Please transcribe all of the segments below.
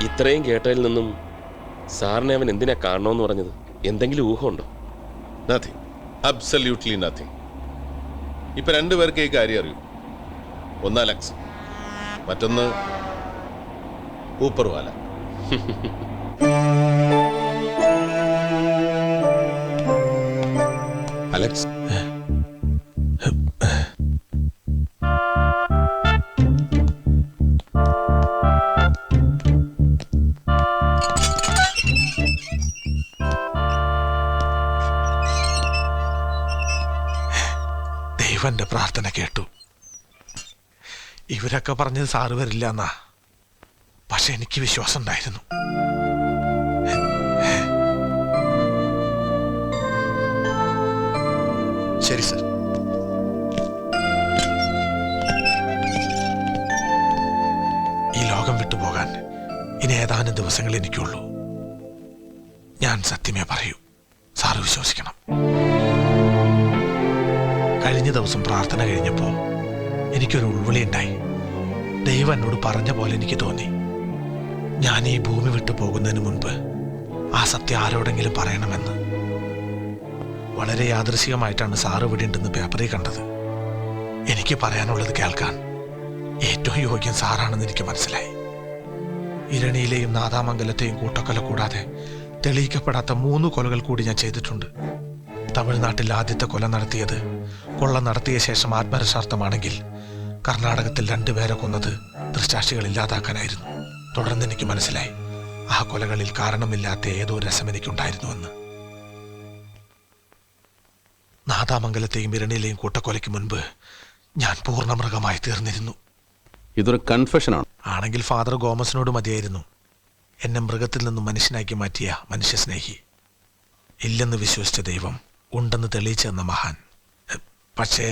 ഇത്രയും കേട്ടതിൽ നിന്നും സാറിനെ അവൻ എന്തിനാ കാണണമെന്ന് പറഞ്ഞത്? എന്തെങ്കിലും ഊഹമുണ്ടോ? Nothing, absolutely nothing. ഇപ്പൊ രണ്ടുപേർക്ക് ഈ കാര്യം അറിയൂ. ഒന്ന് അലക്സ്, മറ്റൊന്ന് ഊപ്പർവാല. അലക്സ്, ദൈവന്റെ പ്രാർത്ഥന കേട്ടു. ഇവരൊക്കെ പറഞ്ഞത് സാറ് വരില്ല എന്നാ, പക്ഷെ എനിക്ക് വിശ്വാസം ഉണ്ടായിരുന്നു. ശരി സർ. ഈ ലോകം വിട്ടുപോകാൻ ഇനി ഏതാനും ദിവസങ്ങൾ എനിക്കുള്ളൂ. ഞാൻ സത്യമേ പറയൂ, സാറ് വിശ്വസിക്കണം. കഴിഞ്ഞ ദിവസം പ്രാർത്ഥന കഴിഞ്ഞപ്പോൾ എനിക്കൊരു ഉൾവിളി ഉണ്ടായി. ദൈവം എന്നോട് പറഞ്ഞ പോലെ എനിക്ക് തോന്നി, ഞാൻ ഈ ഭൂമി വിട്ടു പോകുന്നതിന് മുൻപ് ആ സത്യം ആരോടെങ്കിലും പറയണമെന്ന്. വളരെ യാദൃശികമായിട്ടാണ് സാറ് ഇവിടെ ഉണ്ടെന്ന് പേപ്പറിൽ കണ്ടത്. എനിക്ക് പറയാനുള്ളത് കേൾക്കാൻ ഏറ്റവും യോഗ്യൻ സാറാണെന്ന് എനിക്ക് മനസ്സിലായി. ഇരണിയിലെയും നാദാമംഗലത്തെയും കൂട്ടക്കൊല കൂടാതെ തെളിയിക്കപ്പെടാത്ത 3 കൊലകൾ കൂടി ഞാൻ ചെയ്തിട്ടുണ്ട്. തമിഴ്നാട്ടിൽ ആദ്യത്തെ കൊല നടത്തിയത് കൊള്ള നടത്തിയ ശേഷം ആത്മരക്ഷാർത്ഥമാണെങ്കിൽ കർണാടകത്തിൽ 2 പേരെ കൊന്നത് ദൃക്സാക്ഷികൾ ഇല്ലാതാക്കാനായിരുന്നു. തുടർന്ന് എനിക്ക് മനസ്സിലായി, ആ കൊലകളിൽ കാരണമില്ലാത്ത ഏതോ രസം എനിക്കുണ്ടായിരുന്നുവെന്ന്. നാദാമംഗലത്തെയും ഇരണിയിലെയും കൂട്ടക്കൊലയ്ക്ക് മുൻപ് ഞാൻ പൂർണ്ണമൃഗമായി തീർന്നിരുന്നു. ഇതൊരു കൺഫെഷനാണ്. ആണെങ്കിൽ ഫാദർ ഗോമസിനോട് മതിയായിരുന്നു എന്നെ മൃഗത്തിൽ നിന്നും മനുഷ്യനാക്കി മാറ്റിയ മനുഷ്യസ്നേഹി. ഇല്ലെന്ന് വിശ്വസിച്ച ദൈവം ഉണ്ടെന്ന് തെളിയിച്ചു തന്ന മഹാൻ. പക്ഷേ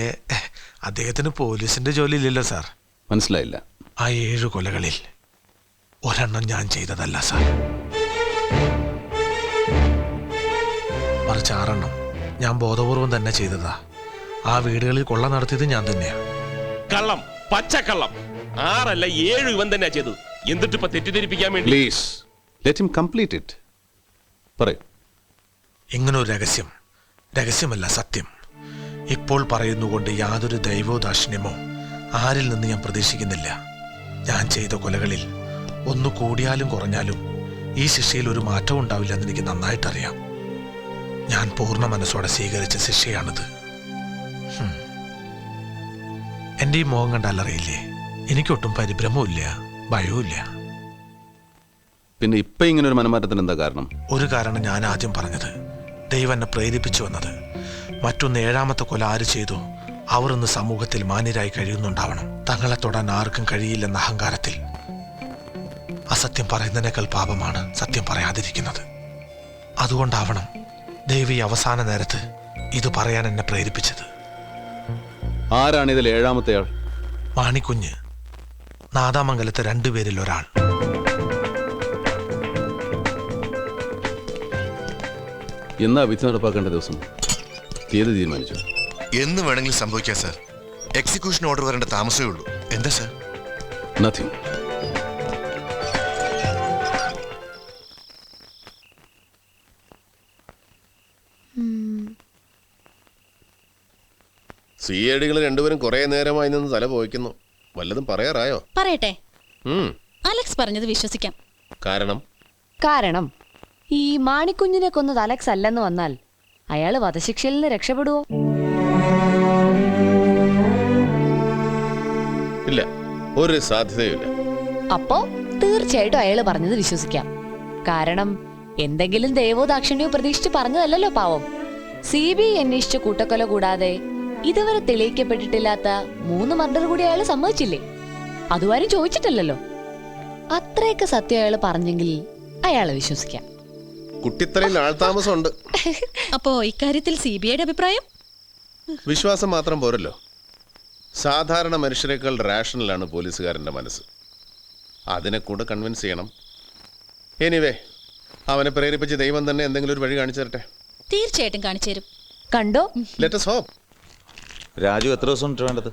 അദ്ദേഹത്തിന് പോലീസിന്റെ ജോലി ഇല്ലല്ലോ സാർ. മനസ്സിലായില്ല. ആ 7 കൊലകളിൽ ഒരെണ്ണം ഞാൻ ചെയ്തതല്ല സാർ, മറിച്ച് 6 എണ്ണം ഞാൻ ബോധപൂർവം തന്നെ ചെയ്തതാ. ആ വീടുകളിൽ കൊള്ള നടത്തിയത് ഞാൻ തന്നെയാ. കള്ളം, പച്ചക്കള്ളം. 6 അല്ല 7 ഇവൻ തന്നെ ചെയ്തു. എന്നിട്ട് ഇപ്പൊ തെറ്റിദ്ധരിപ്പിക്കാൻ വേണ്ടി. Please let him complete it. പറയൂ. ഇങ്ങനൊരു രഹസ്യമല്ല, സത്യം ഇപ്പോൾ പറയുന്നുകൊണ്ട് യാതൊരു ദൈവോദാക്ഷിണ്യമോ ആരിൽ നിന്ന് ഞാൻ പ്രതീക്ഷിക്കുന്നില്ല. ഞാൻ ചെയ്ത കൊലകളിൽ ഒന്ന് കൂടിയാലും കുറഞ്ഞാലും ഈ ശിക്ഷയിൽ ഒരു മാറ്റവും ഉണ്ടാവില്ലെന്ന് എനിക്ക് നന്നായിട്ടറിയാം. ഞാൻ പൂർണ്ണ മനസ്സോടെ സ്വീകരിച്ച ശിക്ഷയാണിത്. എൻ്റെ ഈ മുഖം കണ്ടാലറിയില്ലേ, എനിക്കൊട്ടും പരിഭ്രമവും ഭയവുമില്ല. പിന്നെ ഇപ്പൊ ഇങ്ങനെ ഒരു മനമാറ്റത്തിന് എന്താ കാരണം? ഒരു കാരണം ഞാൻ ആദ്യം പറഞ്ഞത്, ദൈവം എന്നെ പ്രേരിപ്പിച്ചു വന്നത്. മറ്റൊന്ന്, 7ാമത്തെ കൊല ആര് ചെയ്തു അവർ ഇന്ന് സമൂഹത്തിൽ മാന്യരായി കഴിയുന്നുണ്ടാവണം. തങ്ങളെ തൊടാൻ ആർക്കും കഴിയില്ലെന്ന അഹങ്കാരത്തിൽ. അസത്യം പറയുന്നതിനേക്കാൾ പാപമാണ് സത്യം പറയാതിരിക്കുന്നത്. അതുകൊണ്ടാവണം ദൈവം ഈ അവസാന നേരത്ത് ഇത് പറയാൻ എന്നെ പ്രേരിപ്പിച്ചത്. ആരാണ് ഇതിൽ 7ാമത്തെ ആൾ? മാണിക്കുഞ്ഞ്, നാദാമംഗലത്തെ 2 പേരിൽ ഒരാൾ. എന്നാ വിധി നടപ്പാക്കേണ്ട ദിവസം? തീയതി തീരുമാനിച്ചു? എന്ന് വേണമെങ്കിലും സംഭവിക്കാം സാർ. എക്സിക്യൂഷൻ ഓർഡർ വരേണ്ട താമസമേ ഉള്ളൂ. എന്താ സാർ? നത്തിങ്. സിഐഡികൾ രണ്ടുപേരും കുറെ നേരമായി നിന്ന് തല പോയിക്കുന്നു. വല്ലതും പറയാറായോ? പറയട്ടെ. അലക്സ് പറഞ്ഞത് വിശ്വസിക്കാം. കാരണം ഈ മാണിക്കുഞ്ഞിനെ കൊന്നത് അലക്സ് അല്ലെന്ന് വന്നാൽ അയാള് വധശിക്ഷയിൽ നിന്ന് രക്ഷപ്പെടുവോ? ഇല്ല, ഒരു സാധ്യതയുമില്ല. അപ്പോ തീർച്ചയായിട്ടും അയാള് പറഞ്ഞത് വിശ്വസിക്കാം. കാരണം എന്തെങ്കിലും ദൈവോദാക്ഷിണ്യോ പ്രതീക്ഷിച്ച് പറഞ്ഞതല്ലോ പാവം. CBI അന്വേഷിച്ച കൂട്ടക്കൊല കൂടാതെ ഇതുവരെ തെളിയിക്കപ്പെട്ടിട്ടില്ലാത്ത 3 മർഡർ കൂടി അയാള് സമ്മതിച്ചില്ലേ? അതുവാരും ചോദിച്ചിട്ടില്ലല്ലോ. അത്രയൊക്കെ സത്യം അയാള് പറഞ്ഞെങ്കിൽ അയാളെ വിശ്വസിക്കാം. കുട്ടിത്തലയിൽ ആൾതാമസമുണ്ട്. അപ്പോ ഇക്കാര്യത്തിൽ CBIയുടെ അഭിപ്രായം? വിശ്വാസം മാത്രം പോരല്ലോ. സാധാരണ മനുഷ്യരെക്കാൾ റാഷണലാണ് പോലീസുകാരൻ്റെ മനസ്സ്. അതിനെ കൂടെ കൺവിൻസ് ചെയ്യണം. എനിവേ, അവനെ പ്രേരിപ്പിച്ച് ദൈവം തന്നെ എന്തെങ്കിലും ഒരു വഴി കാണിച്ചു തരട്ടെ. തീർച്ചയായിട്ടും കാണിച്ചു തരും. കണ്ടോ? Let us hope. രാജു എത്ര ദിവസം വേണ്ടത്?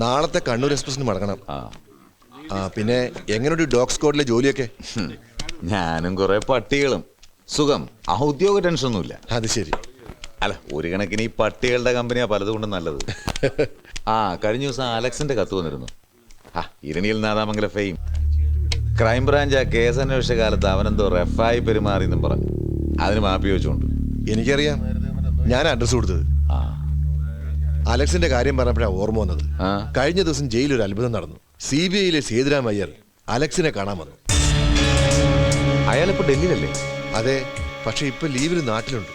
നാളത്തെ കണ്ണൂർ എക്സ്പ്രസിന് മടങ്ങണം. പിന്നെ എങ്ങനെയൊരു ഡോഗ് സ്ക്വാഡിലെ ജോലിയൊക്കെ? ഞാനും കുറെ പട്ടികളും. സുഖം, ഔദ്യോഗിക ടെൻഷനൊന്നുമില്ല. അത് ശരി. അല്ല, ഒരു കണക്കിന് ഈ പട്ടികളുടെ കമ്പനിയാ പലതുകൊണ്ടും നല്ലത്. കഴിഞ്ഞ ദിവസം അലക്സിന്റെ കത്ത് വന്നിരുന്നു. ഇരണിയിൽ നാദാമംഗല ഫെയിം. ക്രൈംബ്രാഞ്ച് ആ കേസ് അന്വേഷിച്ച കാലത്ത് അവനെന്തോ റെഫായി പെരുമാറിയെന്നും പറഞ്ഞു. അതിന് മാപ്പി വെച്ചുകൊണ്ട്. എനിക്കറിയാം, ഞാൻ അഡ്രസ് കൊടുത്തത്. അലക്സിന്റെ കാര്യം പറഞ്ഞപ്പോഴാണ് ഓർമ്മ വന്നത്. കഴിഞ്ഞ ദിവസം ജയിലിൽ ഒരു അത്ഭുതം നടന്നു. CBIയിലെ സേതുരാം അയ്യർ അലക്സിനെ കാണാൻ വന്നു. അയാളിപ്പോ ഡൽഹിയിലല്ലേ? അതെ, പക്ഷെ ഇപ്പൊ ലീവിൽ നാട്ടിലുണ്ട്.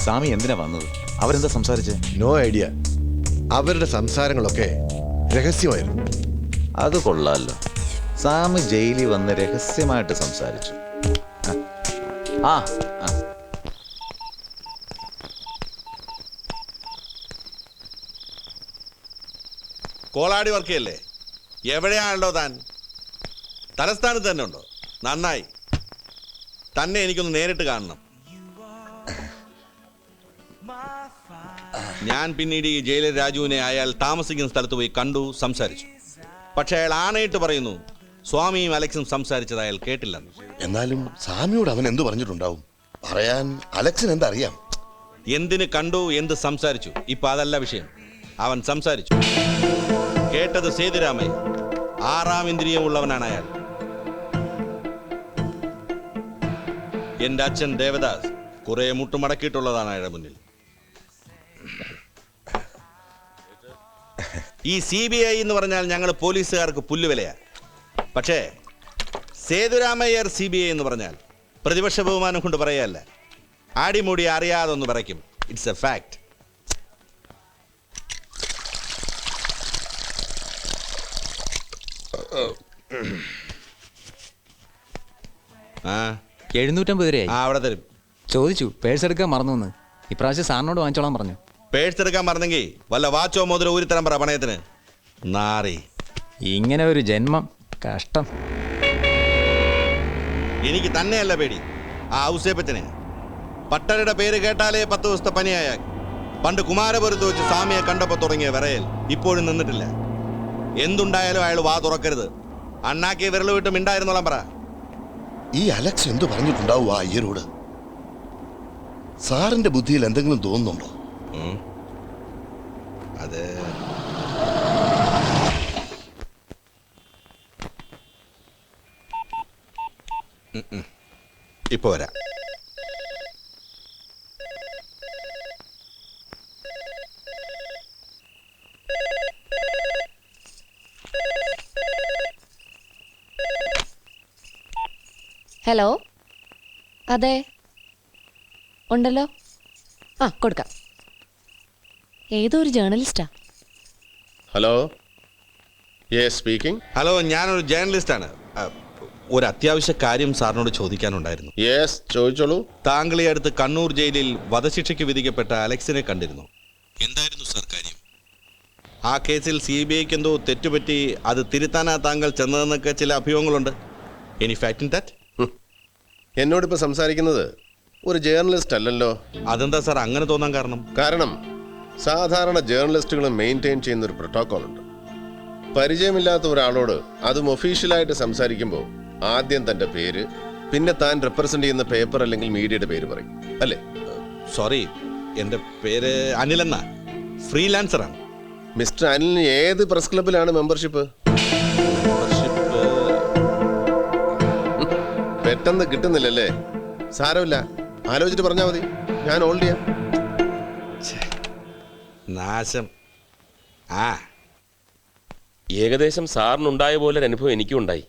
സ്വാമി എന്തിനാ വന്നത്? അവരെന്താ സംസാരിച്ചേ? No idea. അവരുടെ സംസാരങ്ങളൊക്കെ രഹസ്യമായിരുന്നു. അത് കൊള്ളാമല്ലോ. സ്വാമി ജയിലിൽ വന്ന് രഹസ്യമായിട്ട് സംസാരിച്ചു. കോളാടി വർക്ക് ചെയ്യല്ലേ? എവിടെയാണല്ലോ താൻ? തലസ്ഥാനത്ത് തന്നെ ഉണ്ടോ? നന്നായി. തന്നെ എനിക്കൊന്ന് നേരിട്ട് കാണണം. ഞാൻ പിന്നീട് ഈ ജയിലർ രാജുവിനെ അയാൾ താമസിക്കുന്ന സ്ഥലത്ത് പോയി കണ്ടു, സംസാരിച്ചു. പക്ഷെ അയാൾ ആണയിട്ട് പറയുന്നു സ്വാമിയും അലക്സും സംസാരിച്ചത് അയാൾ കേട്ടില്ലെന്ന്. എന്നാലും സ്വാമിയോട് അവൻ എന്തു പറഞ്ഞിട്ടുണ്ടാവും? പറയാൻ അലക്സിന് എന്തറിയാം? എന്തിന് കണ്ടു, എന്ത് സംസാരിച്ചു, ഇപ്പൊ അതല്ല വിഷയം. അവൻ സംസാരിച്ചു. കേട്ടത് സേതുരാമയ്യ. 6ാം ഇന്ദ്രിയം ഉള്ളവനാണ് അയാൾ. എന്റെ അച്ഛൻ ദേവദാസ് കുറെ മുട്ടുമടക്കിയിട്ടുള്ളതാണ് അയാളുടെ മുന്നിൽ. ഈ CBI എന്ന് പറഞ്ഞാൽ ഞങ്ങൾ പോലീസുകാർക്ക് പുല്ലുവിലയാ. പക്ഷേ സേതുരാമയ്യർ CBI എന്ന് പറഞ്ഞാൽ പ്രതിപക്ഷ ബഹുമാനം കൊണ്ട് പറയല്ല, ആടിമൂടി അറിയാതൊന്ന് പറയ്ക്കും. It's a fact. ആ 750 രൂപയായി. അവിടെ തരും. ചോദിച്ചു, പേഴ്സ് എടുക്കാൻ മറന്നു. ഇപ്രാവശ്യം സാറിനോട് വാങ്ങിച്ചോളാൻ പറഞ്ഞു. പേഴ്സ് എടുക്കാൻ മറന്നെങ്കിൽ വല്ല വാച്ചോ മുതലോ ഊരിത്തരം പറ പണയത്തിന്. നാറി. ഇങ്ങനെ ഒരു ജന്മം, കഷ്ടം. എനിക്ക് തന്നെയല്ല പേടി, ആ ഔസേപ്പച്ചനെ. പട്ടരുടെ പേര് കേട്ടാലേ 10 ദിവസത്തെ പനിയായ. പണ്ട് കുമാരപുരത്ത് വെച്ച് സ്വാമിയെ കണ്ടപ്പോൾ തുടങ്ങിയ വിറയൽ ഇപ്പോഴും നിന്നിട്ടില്ല. എന്തുണ്ടായാലും അയാൾ വാ തുറക്കരുത്. അണ്ണാക്കി വിരൽ വിട്ട് മിണ്ടായിരുന്നോളാം പറ. ഈ അലക്സ് എന്തു പറഞ്ഞിട്ടുണ്ടാവും ആ അയ്യരോട്? സാറിന്റെ ബുദ്ധിയിൽ എന്തെങ്കിലും തോന്നുന്നുണ്ടോ? അത് ഇപ്പൊ വരാം. ഹലോ, അതെ, ഉണ്ടല്ലോ. കൊടുക്കാം. ഏതോ ഒരു ജേർണലിസ്റ്റാ. Hello, yes speaking. ഹലോ, ഞാനൊരു ജേർണലിസ്റ്റാണ്. ഒരു അത്യാവശ്യ കാര്യം സാറിനോട് ചോദിക്കാനുണ്ടായിരുന്നു. യെസ്, ചോദിച്ചോളൂ. താങ്കൾ ഈ അടുത്ത് കണ്ണൂർ ജയിലിൽ വധശിക്ഷയ്ക്ക് വിധിക്കപ്പെട്ട അലക്സിനെ കണ്ടിരുന്നു. എന്തായിരുന്നു സാർ കാര്യം? ആ കേസിൽ CBIക്ക് എന്തോ തെറ്റുപറ്റി, അത് തിരുത്താനാ താങ്കൾ ചെന്നതെന്നൊക്കെ ചില അഭിയോഗങ്ങളുണ്ട്. Any fact in that? എന്നോടിപ്പോൾ സംസാരിക്കുന്നത് ഒരു ജേർണലിസ്റ്റ് അല്ലല്ലോ. അതെന്താ സാർ അങ്ങനെ തോന്നാൻ കാരണം? കാരണം സാധാരണ ജേർണലിസ്റ്റുകൾ മെയിൻറ്റെയിൻ ചെയ്യുന്ന ഒരു പ്രോട്ടോകോൾ ഉണ്ട്. പരിചയമില്ലാത്ത ഒരാളോട് അതും ഒഫീഷ്യലായിട്ട് സംസാരിക്കുമ്പോൾ ആദ്യം തൻ്റെ പേര്, പിന്നെ താൻ റെപ്രസെന്റ് ചെയ്യുന്ന പേപ്പർ അല്ലെങ്കിൽ മീഡിയയുടെ പേര് പറയും, അല്ലേ? സോറി, എൻ്റെ പേര് അനിലെന്ന, ഫ്രീലാൻസറാണ്. മിസ്റ്റർ അനിലിന് ഏത് പ്രസ് ക്ലബിലാണ് മെമ്പർഷിപ്പ്? പെട്ടെന്ന് കിട്ടുന്നില്ലല്ലേ? സാരമില്ല, ആലോചിച്ചിട്ട് പറഞ്ഞാൽ മതി, ഞാൻ ഹോൾഡ് ചെയ്യാം. നാശം. ഏകദേശം സാറിനുണ്ടായ പോലെ ഒരു അനുഭവം എനിക്കും ഉണ്ടായി.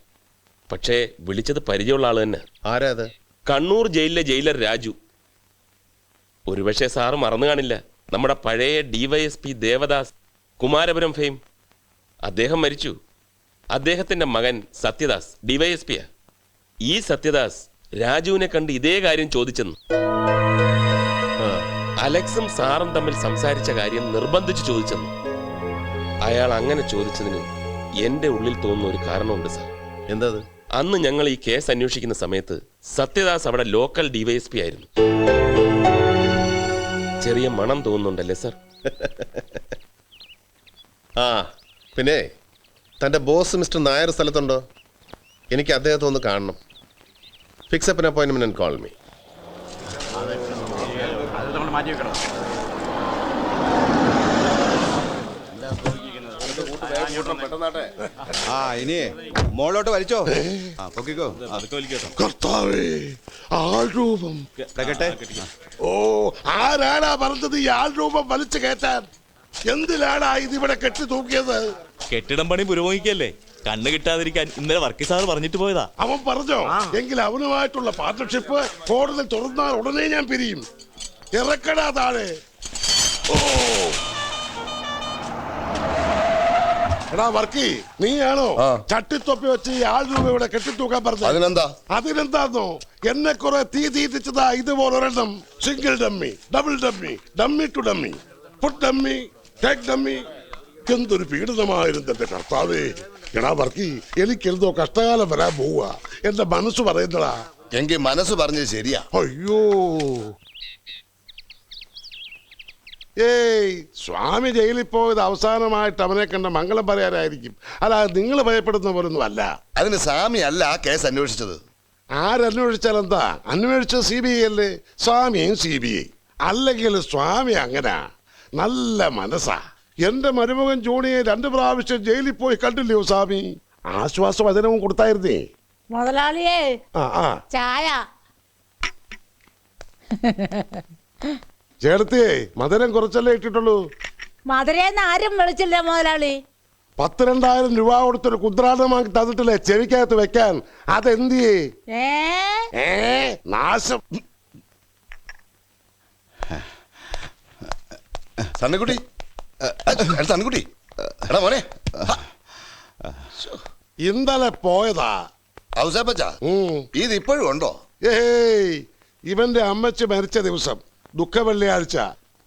പക്ഷേ വിളിച്ചത് പരിചയമുള്ള ആള് തന്നെ. ആരാ അത്? കണ്ണൂർ ജയിലിലെ ജയിലർ രാജു. ഒരുപക്ഷെ സാറ് മറന്നു കാണില്ല, നമ്മുടെ പഴയ DYSP ദേവദാസ്, കുമാരപുരം ഫെയിം. അദ്ദേഹം മരിച്ചു. അദ്ദേഹത്തിന്റെ മകൻ സത്യദാസ് DYSPയാ. ഈ സത്യദാസ് രാജുവിനെ കണ്ട് ഇതേ കാര്യം ചോദിച്ചെന്നു. അലക്സും സാറും തമ്മിൽ സംസാരിച്ച കാര്യം നിർബന്ധിച്ച് ചോദിച്ചെന്നു. അയാൾ അങ്ങനെ ചോദിച്ചതിന് എന്റെ ഉള്ളിൽ തോന്നുന്ന ഒരു കാരണമുണ്ട് സാർ. എന്താ? അന്ന് ഞങ്ങൾ ഈ കേസ് അന്വേഷിക്കുന്ന സമയത്ത് സത്യദാസ് അവിടെ ലോക്കൽ DYSP ആയിരുന്നു. ചെറിയ മണം തോന്നുന്നുണ്ടല്ലേ സാർ? പിന്നെ തൻ്റെ ബോസ് മിസ്റ്റർ നായർ സ്ഥലത്തുണ്ടോ? എനിക്ക് അദ്ദേഹത്തെ ഒന്ന് കാണണം. Fix up an appointment and call me. ആ ഇനി മോളോട്ട് വലിച്ചോ. ആ പൊക്കിക്കോ. അതൊക്കെ വലിക്കട്ടോ. കർത്താവേ, ആൾരൂപം. കേട്ടെ. ഓ, ആരാടാ പറഞ്ഞത് ഈ ആൾരൂപം വലിച്ചു കയറ്റാൻ? എന്തിനാടാ ഇതിവിടെ കെട്ടി തൂക്കിയത്? കെട്ടിടം പണി പുരോഗമിക്കല്ലേ, കണ്ണ് കിട്ടാതിരിക്കാൻ ഇന്നലെ വർക്കി സാർ പറഞ്ഞിട്ട് പോയതാ. അവൻ പറഞ്ഞോ? എങ്കിൽ അവനുമായിട്ടുള്ള പാർട്ണർഷിപ്പ് കോടതി തുറന്നാൽ ഉടനെ ഞാൻ പിരിയും. ഇറക്കടാ താഴെ. ഓ, എടാ വർക്കി, നീയാണോ ചട്ടിത്തൊപ്പി വെച്ച് ഈ ആൾരൂപ ഇവിടെ കെട്ടിത്തൂക്കാൻ പറഞ്ഞത്? അതിനെന്താന്നോ, എന്നെ കുറെ തീറ്റിച്ചതാ ഇതുപോലൊരെണ്ണം. Single dummy, double dummy, dummy to dummy, food dummy, take dummy. എന്തൊരു പീഡനമായിരുന്നു എന്റെ കർത്താവേ. എടാ വർക്കി, എനിക്കെന്തോ കഷ്ടകാലം വരാൻ പോവുക. എന്റെ മനസ്സ് പറയുന്നടാ. എങ്കിൽ മനസ്സ് പറഞ്ഞത് ശരിയാ. അയ്യോ, ഏയ്, സ്വാമി ജയിലിൽ പോയത് അവസാനമായിട്ട് അവനെ കണ്ട മംഗളം പറയാനായിരിക്കും. അല്ല, നിങ്ങൾ ഭയപ്പെടുന്ന പോലൊന്നും അല്ല. അതിന് സ്വാമി അല്ല കേസ് അന്വേഷിച്ചത്. ആരന്വേഷിച്ചാൽ എന്താ? അന്വേഷിച്ചത് CBI അല്ലേ? സ്വാമിയും CBI. അല്ലെങ്കിൽ സ്വാമി അങ്ങനെ നല്ല മനസ്സാ. എന്റെ മരുമകൻ ജോണിയെ 2 പ്രാവശ്യം ജയിലിൽ പോയി കണ്ടില്ലയോ സ്വാമി? ആശ്വാസവചനവും കൊടുത്തായിരുന്നേ. മുതലാളിയേ, ചായ. ചേർത്തിയേ, മധുരം കുറച്ചല്ലേ ഇട്ടിട്ടുള്ളൂ. മധുരേന്ന് ആരും വിളിച്ചില്ല മുതലാളി. 12,000 രൂപ കൊടുത്തൊരു കുദ്രാടം വാങ്ങി തന്നിട്ടില്ലേ ചെവിക്കകത്ത് വെക്കാൻ? അതെന്തിയേ? നാശം. സണ്ണിക്കുട്ടി, സണ്ണിക്കുട്ടി, എടാ മോനെ, ഇന്നലെ പോയതാ. ഇത് ഇപ്പോഴും ഉണ്ടോ? ഏയ്, ഇവന്റെ അമ്മച്ചി മരിച്ച ദിവസം ദുഃഖ വെള്ളിയാഴ്ച,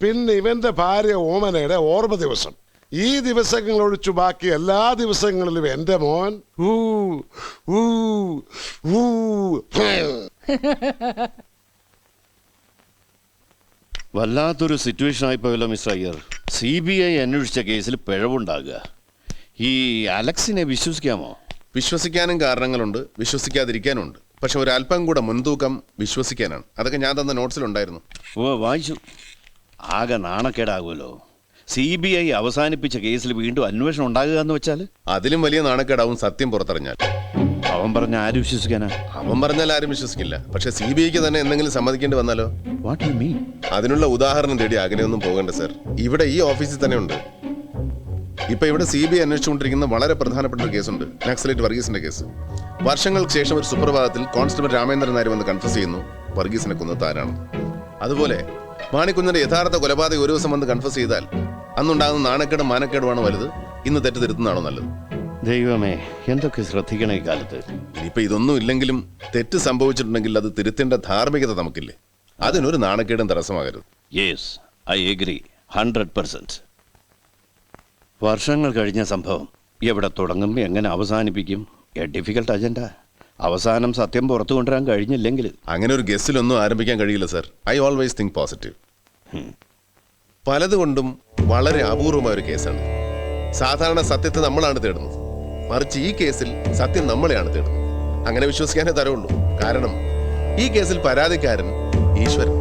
പിന്നെ ഇവന്റെ ഭാര്യ ഓമനയുടെ ഓർമ്മ ദിവസം. ഈ ദിവസങ്ങൾ ഒഴിച്ചു ബാക്കി എല്ലാ ദിവസങ്ങളിലും എന്റെ മോൻ വല്ലാത്തൊരു സിറ്റുവേഷൻ ആയിപ്പോയല്ലോ മിസ്റ്റർ അയ്യർ. CBI അന്വേഷിച്ച കേസിൽ പിഴവുണ്ടാകുക. ഈ അലക്സിനെ വിശ്വസിക്കാമോ? വിശ്വസിക്കാനും കാരണങ്ങളുണ്ട്, വിശ്വസിക്കാതിരിക്കാനുണ്ട്. പക്ഷെ ഒരല്പം കൂടെ മുൻതൂക്കം വിശ്വസിക്കാനാണ്. അതൊക്കെ ഞാൻ തന്ന നോട്ട്സിലുണ്ടായിരുന്നു. വായിച്ചു. ആകെ നാണക്കേടാകുമല്ലോ. CBI അവസാനിപ്പിച്ച കേസിൽ വീണ്ടും അന്വേഷണം ഉണ്ടാകുക എന്ന് വെച്ചാൽ അതിലും വലിയ നാണക്കേടാവും സത്യം പുറത്തറിഞ്ഞാൽ. അവൻ പറഞ്ഞ ആരും വിശ്വസിക്കാനാ? അവൻ പറഞ്ഞാൽ ആരും വിശ്വസിക്കില്ല. പക്ഷെ CBIക്ക് തന്നെ എന്തെങ്കിലും സമ്മതിക്കേണ്ടി വന്നാലോ? What you mean? അതിനുള്ള ഉദാഹരണം തേടി അകലെയൊന്നും പോകണ്ട സർ. ഇവിടെ ഈ ഓഫീസിൽ തന്നെ ഉണ്ട്. ഇപ്പൊ ഇവിടെ CBI അന്വേഷിച്ചുകൊണ്ടിരിക്കുന്ന വളരെ പ്രധാനപ്പെട്ട ഒരു കേസുണ്ട്, നക്സലൈറ്റ് വർഗീസിന്റെ കേസ്. വർഷങ്ങൾക്ക് ശേഷം ഒരു സുപ്രഭാതത്തിൽ കോൺസ്റ്റബിൾ രാമേന്ദ്രൻ നായർ വന്ന് കൺഫ്യൂസ് ചെയ്യുന്നു വർഗീസിനെ കൊന്നത് ആരാണ്. അതുപോലെ മാണിക്കുഞ്ഞിന്റെ യഥാർത്ഥ കൊലപാതകം ഒരു ദിവസം വന്ന് കൺഫ്യൂസ് ചെയ്താൽ അന്നുണ്ടാകുന്ന നാണക്കേടും മാനക്കേടുമാണ് വലുത്, ഇന്ന് തെറ്റ് തിരുത്തുന്നതാണോ നല്ലത്? ദൈവമേ, എന്തൊക്കെ ശ്രദ്ധിക്കണേ ഈ കാലത്ത്. ഇനിയിപ്പോ ഇതൊന്നും ഇല്ലെങ്കിലും തെറ്റ് സംഭവിച്ചിട്ടുണ്ടെങ്കിൽ അത് തിരുത്തേണ്ട ധാർമ്മികത നമുക്കില്ലേ? അതിനൊരു നാണക്കേടും തടസ്സമാകരുത്. Yes, I agree 100%. വർഷങ്ങൾ കഴിഞ്ഞ സംഭവം എവിടെ തുടങ്ങും, എങ്ങനെ അവസാനിപ്പിക്കും? A difficult agenda. അവസാനം സത്യം പുറത്തു കൊണ്ടുവരാൻ കഴിഞ്ഞില്ലെങ്കിൽ അങ്ങനെ ഒരു ഗസ്റ്റിലൊന്നും ആരംഭിക്കാൻ കഴിയില്ല sir. I always think positive. പലതുകൊണ്ടും വളരെ അപൂർവമായ ഒരു കേസാണ്. സാധാരണ സത്യത്തെ നമ്മളാണ് തേടുന്നത്, മറിച്ച് ഈ കേസിൽ സത്യം നമ്മളെയാണ് തേടുന്നത്. അങ്ങനെ വിശ്വസിക്കാനേ തരവുള്ളൂ. കാരണം ഈ കേസിൽ പരാതിക്കാരൻ ഈശ്വരൻ.